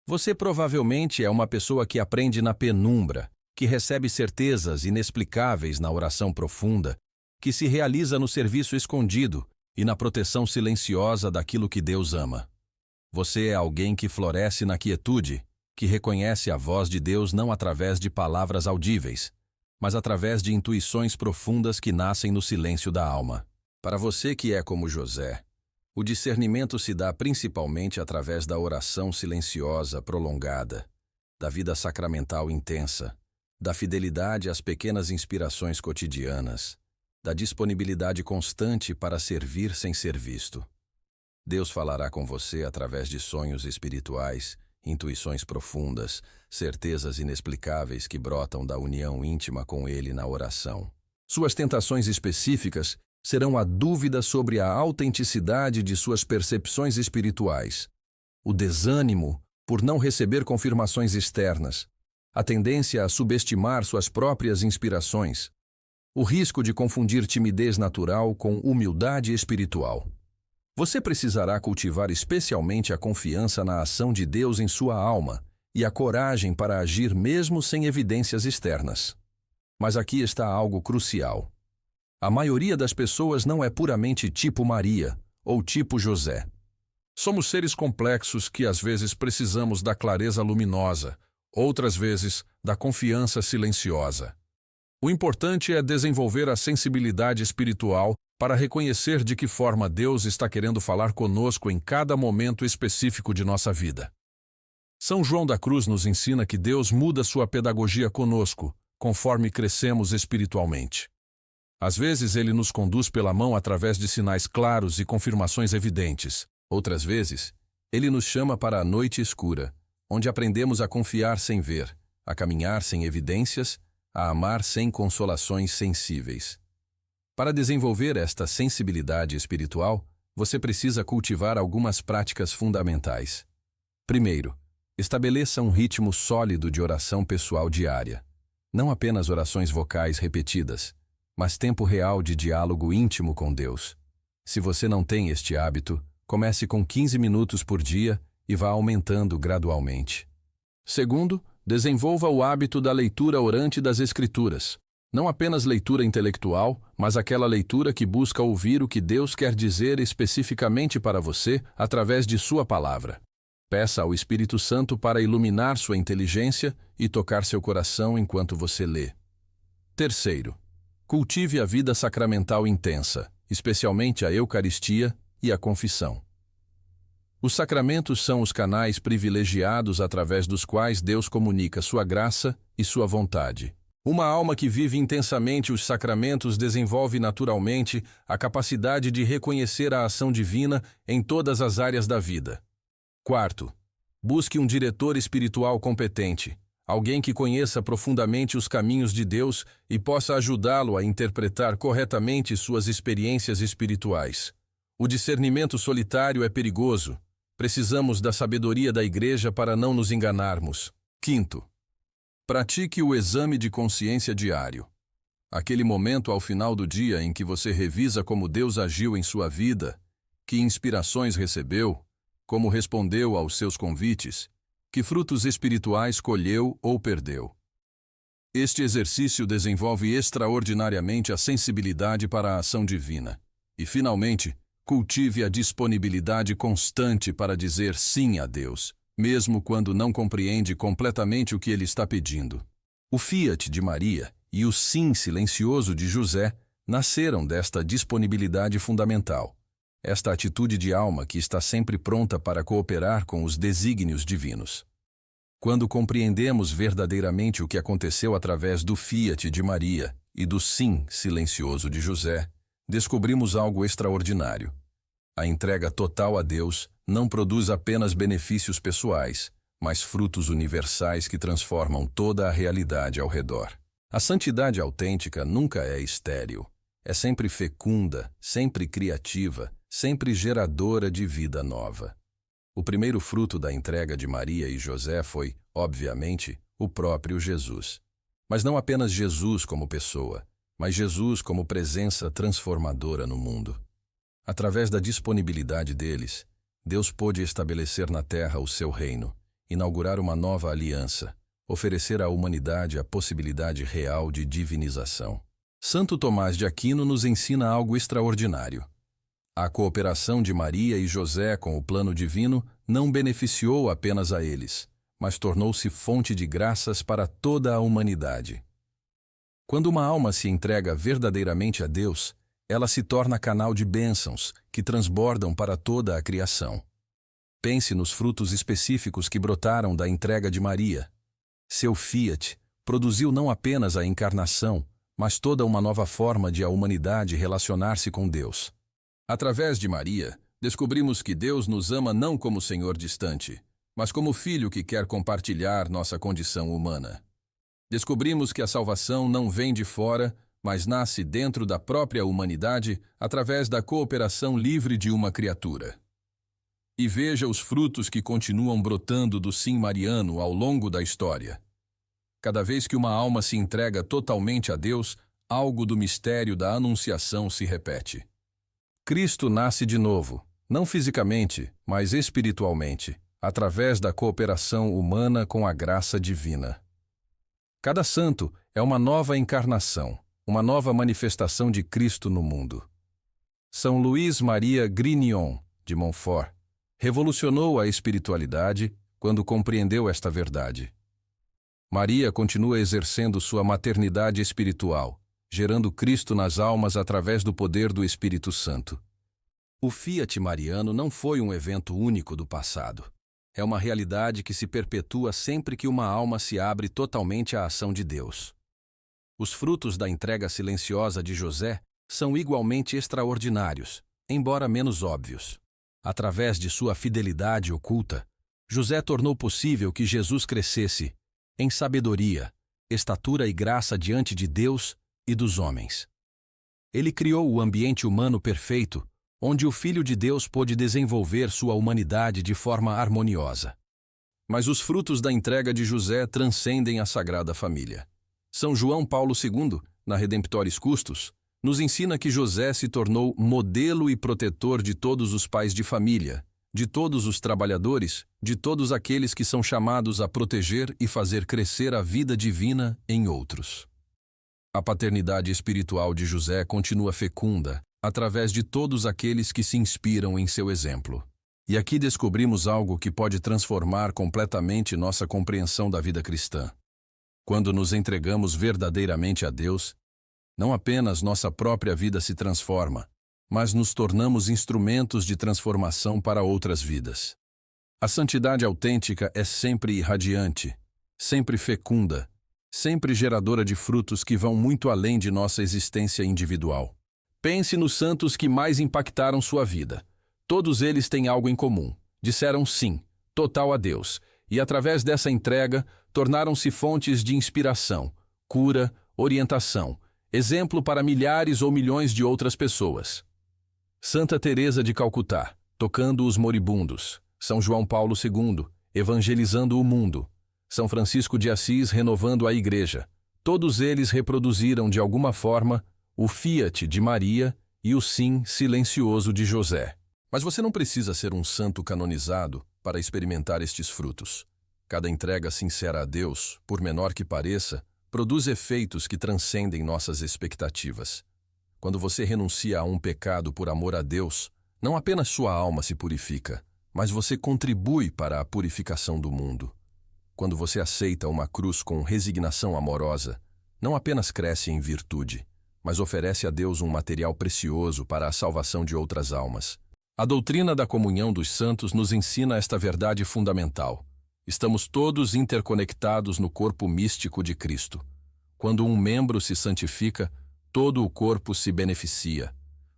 você provavelmente é uma pessoa que aprende na penumbra, que recebe certezas inexplicáveis na oração profunda, que se realiza no serviço escondido e na proteção silenciosa daquilo que Deus ama. Você é alguém que floresce na quietude, que reconhece a voz de Deus não através de palavras audíveis, mas através de intuições profundas que nascem no silêncio da alma. Para você que é como José, o discernimento se dá principalmente através da oração silenciosa prolongada, da vida sacramental intensa, da fidelidade às pequenas inspirações cotidianas, da disponibilidade constante para servir sem ser visto. Deus falará com você através de sonhos espirituais, intuições profundas, certezas inexplicáveis que brotam da união íntima com Ele na oração. Suas tentações específicas serão a dúvida sobre a autenticidade de suas percepções espirituais, o desânimo por não receber confirmações externas, a tendência a subestimar suas próprias inspirações, o risco de confundir timidez natural com humildade espiritual. Você precisará cultivar especialmente a confiança na ação de Deus em sua alma e a coragem para agir mesmo sem evidências externas. Mas aqui está algo crucial. A maioria das pessoas não é puramente tipo Maria ou tipo José. Somos seres complexos que às vezes precisamos da clareza luminosa, outras vezes da confiança silenciosa. O importante é desenvolver a sensibilidade espiritual para reconhecer de que forma Deus está querendo falar conosco em cada momento específico de nossa vida. São João da Cruz nos ensina que Deus muda sua pedagogia conosco, conforme crescemos espiritualmente. Às vezes ele nos conduz pela mão através de sinais claros e confirmações evidentes. Outras vezes, Ele nos chama para a noite escura, onde aprendemos a confiar sem ver, a caminhar sem evidências, a amar sem consolações sensíveis. Para desenvolver esta sensibilidade espiritual, você precisa cultivar algumas práticas fundamentais. Primeiro, estabeleça um ritmo sólido de oração pessoal diária. Não apenas orações vocais repetidas, mas tempo real de diálogo íntimo com Deus. Se você não tem este hábito, comece com 15 minutos por dia e vá aumentando gradualmente. Segundo, desenvolva o hábito da leitura orante das Escrituras. Não apenas leitura intelectual, mas aquela leitura que busca ouvir o que Deus quer dizer especificamente para você através de sua palavra. Peça ao Espírito Santo para iluminar sua inteligência e tocar seu coração enquanto você lê. Terceiro, cultive a vida sacramental intensa, especialmente a Eucaristia e a confissão. Os sacramentos são os canais privilegiados através dos quais Deus comunica sua graça e sua vontade. Uma alma que vive intensamente os sacramentos desenvolve naturalmente a capacidade de reconhecer a ação divina em todas as áreas da vida. Quarto, busque um diretor espiritual competente, alguém que conheça profundamente os caminhos de Deus e possa ajudá-lo a interpretar corretamente suas experiências espirituais. O discernimento solitário é perigoso. Precisamos da sabedoria da Igreja para não nos enganarmos. Quinto, pratique o exame de consciência diário. Aquele momento ao final do dia em que você revisa como Deus agiu em sua vida, que inspirações recebeu, como respondeu aos seus convites, que frutos espirituais colheu ou perdeu. Este exercício desenvolve extraordinariamente a sensibilidade para a ação divina. E, finalmente, cultive a disponibilidade constante para dizer sim a Deus, mesmo quando não compreende completamente o que Ele está pedindo. O fiat de Maria e o sim silencioso de José nasceram desta disponibilidade fundamental. Esta atitude de alma que está sempre pronta para cooperar com os desígnios divinos. Quando compreendemos verdadeiramente o que aconteceu através do fiat de Maria e do sim silencioso de José, descobrimos algo extraordinário. A entrega total a Deus não produz apenas benefícios pessoais, mas frutos universais que transformam toda a realidade ao redor. A santidade autêntica nunca é estéril. É sempre fecunda, sempre criativa, sempre geradora de vida nova. O primeiro fruto da entrega de Maria e José foi, obviamente, o próprio Jesus. Mas não apenas Jesus como pessoa, mas Jesus como presença transformadora no mundo. Através da disponibilidade deles, Deus pôde estabelecer na terra o seu reino, inaugurar uma nova aliança, oferecer à humanidade a possibilidade real de divinização. Santo Tomás de Aquino nos ensina algo extraordinário. A cooperação de Maria e José com o plano divino não beneficiou apenas a eles, mas tornou-se fonte de graças para toda a humanidade. Quando uma alma se entrega verdadeiramente a Deus, ela se torna canal de bênçãos que transbordam para toda a criação. Pense nos frutos específicos que brotaram da entrega de Maria. Seu fiat produziu não apenas a encarnação, mas toda uma nova forma de a humanidade relacionar-se com Deus. Através de Maria, descobrimos que Deus nos ama não como Senhor distante, mas como Filho que quer compartilhar nossa condição humana. Descobrimos que a salvação não vem de fora, mas nasce dentro da própria humanidade através da cooperação livre de uma criatura. E veja os frutos que continuam brotando do sim mariano ao longo da história. Cada vez que uma alma se entrega totalmente a Deus, algo do mistério da Anunciação se repete. Cristo nasce de novo, não fisicamente, mas espiritualmente, através da cooperação humana com a graça divina. Cada santo é uma nova encarnação, uma nova manifestação de Cristo no mundo. São Luís Maria Grignion, de Montfort, revolucionou a espiritualidade quando compreendeu esta verdade. Maria continua exercendo sua maternidade espiritual, gerando Cristo nas almas através do poder do Espírito Santo. O fiat mariano não foi um evento único do passado. É uma realidade que se perpetua sempre que uma alma se abre totalmente à ação de Deus. Os frutos da entrega silenciosa de José são igualmente extraordinários, embora menos óbvios. Através de sua fidelidade oculta, José tornou possível que Jesus crescesse em sabedoria, estatura e graça diante de Deus e dos homens. Ele criou o ambiente humano perfeito, onde o Filho de Deus pôde desenvolver sua humanidade de forma harmoniosa. Mas os frutos da entrega de José transcendem a Sagrada Família. São João Paulo II, na Redemptoris Custos, nos ensina que José se tornou modelo e protetor de todos os pais de família, de todos os trabalhadores, de todos aqueles que são chamados a proteger e fazer crescer a vida divina em outros. A paternidade espiritual de José continua fecunda, através de todos aqueles que se inspiram em seu exemplo. E aqui descobrimos algo que pode transformar completamente nossa compreensão da vida cristã. Quando nos entregamos verdadeiramente a Deus, não apenas nossa própria vida se transforma, mas nos tornamos instrumentos de transformação para outras vidas. A santidade autêntica é sempre irradiante, sempre fecunda, sempre geradora de frutos que vão muito além de nossa existência individual. Pense nos santos que mais impactaram sua vida. Todos eles têm algo em comum. Disseram sim, total a Deus, e através dessa entrega, tornaram-se fontes de inspiração, cura, orientação, exemplo para milhares ou milhões de outras pessoas. Santa Teresa de Calcutá, tocando os moribundos. São João Paulo II, evangelizando o mundo. São Francisco de Assis, renovando a Igreja. Todos eles reproduziram de alguma forma o fiat de Maria e o sim silencioso de José. Mas você não precisa ser um santo canonizado para experimentar estes frutos. Cada entrega sincera a Deus, por menor que pareça, produz efeitos que transcendem nossas expectativas. Quando você renuncia a um pecado por amor a Deus, não apenas sua alma se purifica, mas você contribui para a purificação do mundo. Quando você aceita uma cruz com resignação amorosa, não apenas cresce em virtude, mas oferece a Deus um material precioso para a salvação de outras almas. A doutrina da comunhão dos santos nos ensina esta verdade fundamental. Estamos todos interconectados no corpo místico de Cristo. Quando um membro se santifica, todo o corpo se beneficia.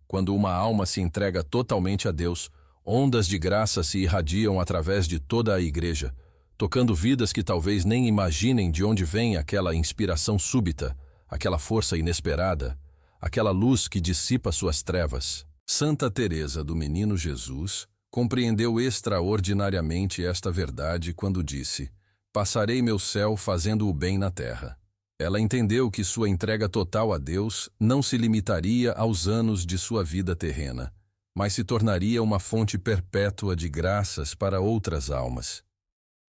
Quando uma alma se entrega totalmente a Deus, ondas de graça se irradiam através de toda a Igreja, tocando vidas que talvez nem imaginem de onde vem aquela inspiração súbita, aquela força inesperada, aquela luz que dissipa suas trevas. Santa Teresa do Menino Jesus compreendeu extraordinariamente esta verdade quando disse: "Passarei meu céu fazendo o bem na terra." Ela entendeu que sua entrega total a Deus não se limitaria aos anos de sua vida terrena, mas se tornaria uma fonte perpétua de graças para outras almas.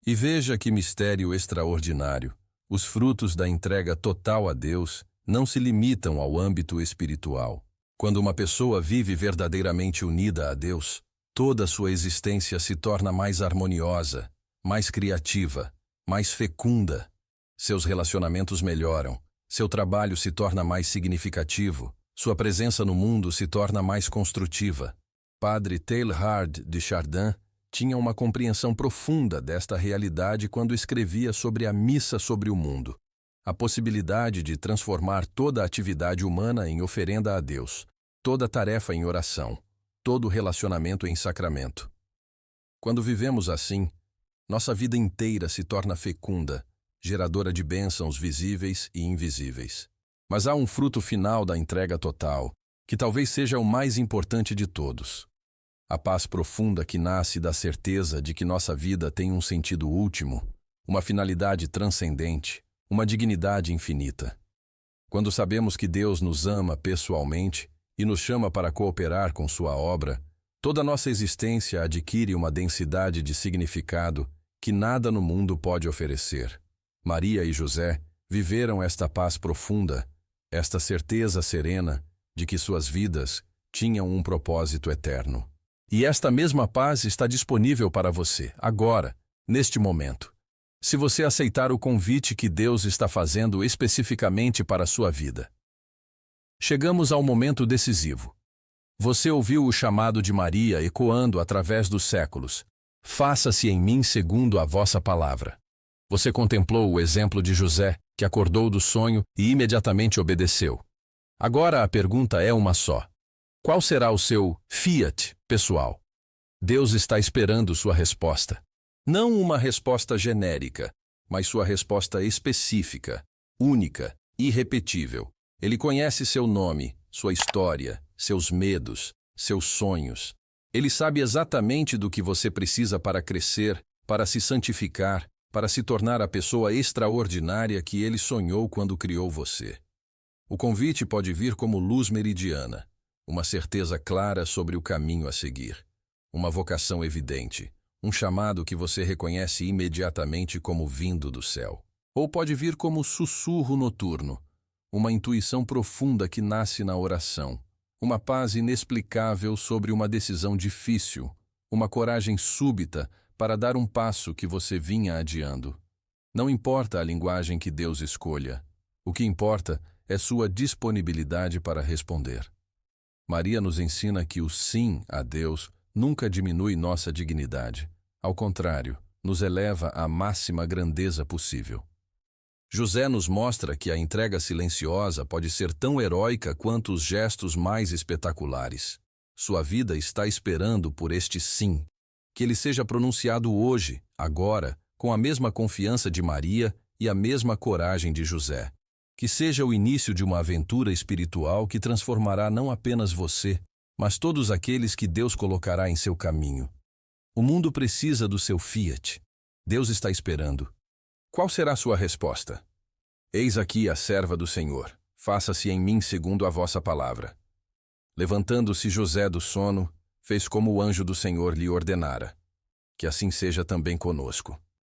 E veja que mistério extraordinário! Os frutos da entrega total a Deus não se limitam ao âmbito espiritual. Quando uma pessoa vive verdadeiramente unida a Deus, toda sua existência se torna mais harmoniosa, mais criativa, mais fecunda. Seus relacionamentos melhoram, seu trabalho se torna mais significativo, sua presença no mundo se torna mais construtiva. Padre Teilhard de Chardin tinha uma compreensão profunda desta realidade quando escrevia sobre a missa sobre o mundo, a possibilidade de transformar toda a atividade humana em oferenda a Deus, toda tarefa em oração, todo relacionamento em sacramento. Quando vivemos assim, nossa vida inteira se torna fecunda, geradora de bênçãos visíveis e invisíveis. Mas há um fruto final da entrega total, que talvez seja o mais importante de todos. A paz profunda que nasce da certeza de que nossa vida tem um sentido último, uma finalidade transcendente, uma dignidade infinita. Quando sabemos que Deus nos ama pessoalmente e nos chama para cooperar com sua obra, toda nossa existência adquire uma densidade de significado que nada no mundo pode oferecer. Maria e José viveram esta paz profunda, esta certeza serena de que suas vidas tinham um propósito eterno. E esta mesma paz está disponível para você, agora, neste momento, se você aceitar o convite que Deus está fazendo especificamente para a sua vida. Chegamos ao momento decisivo. Você ouviu o chamado de Maria ecoando através dos séculos: "Faça-se em mim segundo a vossa palavra." Você contemplou o exemplo de José, que acordou do sonho e imediatamente obedeceu. Agora a pergunta é uma só: qual será o seu fiat pessoal? Deus está esperando sua resposta. Não uma resposta genérica, mas sua resposta específica, única, irrepetível. Ele conhece seu nome, sua história, seus medos, seus sonhos. Ele sabe exatamente do que você precisa para crescer, para se santificar, para se tornar a pessoa extraordinária que ele sonhou quando criou você. O convite pode vir como luz meridiana, uma certeza clara sobre o caminho a seguir, uma vocação evidente, um chamado que você reconhece imediatamente como vindo do céu. Ou pode vir como sussurro noturno, uma intuição profunda que nasce na oração, uma paz inexplicável sobre uma decisão difícil, uma coragem súbita para dar um passo que você vinha adiando. Não importa a linguagem que Deus escolha, o que importa é sua disponibilidade para responder. Maria nos ensina que o sim a Deus nunca diminui nossa dignidade. Ao contrário, nos eleva à máxima grandeza possível. José nos mostra que a entrega silenciosa pode ser tão heróica quanto os gestos mais espetaculares. Sua vida está esperando por este sim, que ele seja pronunciado hoje, agora, com a mesma confiança de Maria e a mesma coragem de José. Que seja o início de uma aventura espiritual que transformará não apenas você, mas todos aqueles que Deus colocará em seu caminho. O mundo precisa do seu fiat. Deus está esperando. Qual será sua resposta? Eis aqui a serva do Senhor. Faça-se em mim segundo a vossa palavra. Levantando-se José do sono, fez como o anjo do Senhor lhe ordenara. Que assim seja também conosco.